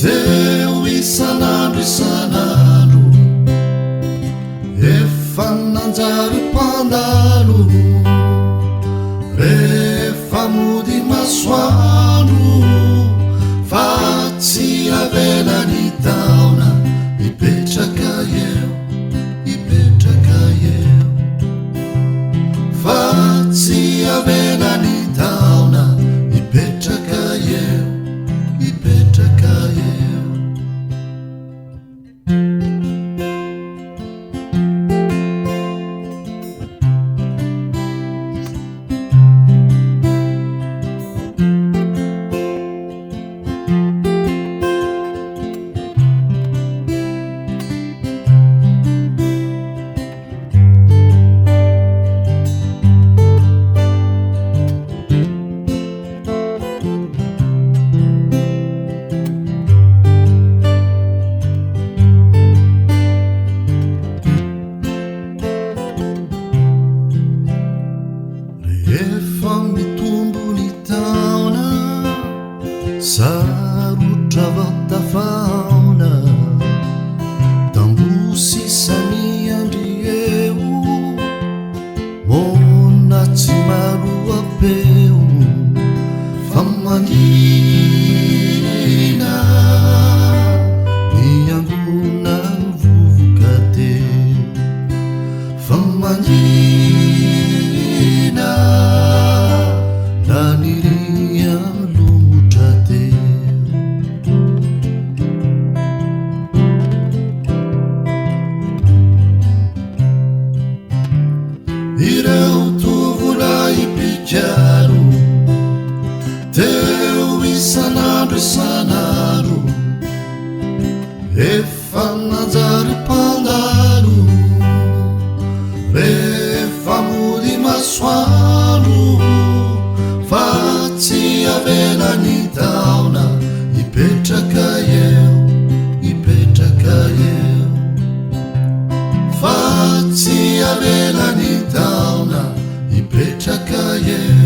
Teu isanandro efa nanjary mpandalo rehefa mody masoandro fa tsy avelany taona ipetraka eo fa tsy avelany taona ipetraka eo efa mitombony taona sarotra vatafaona tambosy samy andry eo mona tsy maro apeo fa manina miangona vovoka teo fa manina naniria lomotra teo ireo tovolahy mpikaro teo isanandro efa nanjary mpandalo rehefa mody masoandro fa tsy avelany taona ipetraka eo fa tsy avelany taona ipetraka eo